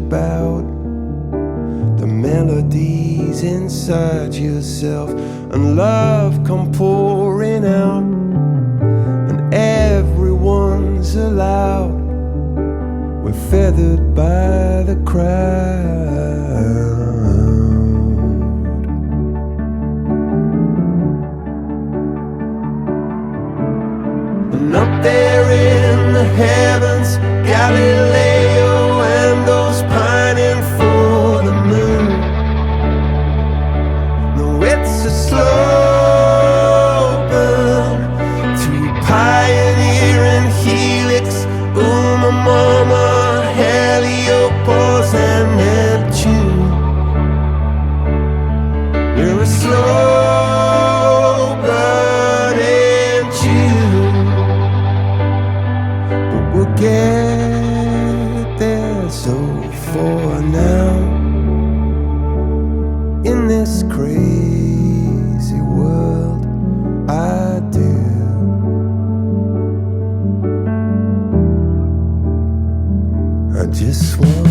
about the melodies inside yourself, and love come pouring out, and everyone's allowed. We're feathered by the crowd. And up there in the heavens, Galileo and those pining for the moon. No, it's a slow burn to Pioneer and Helix, Uma, Mama, Heliopause and Neptune. You're a slow burn in June, but we'll get there. So for now, in this crazy world, I do. I just want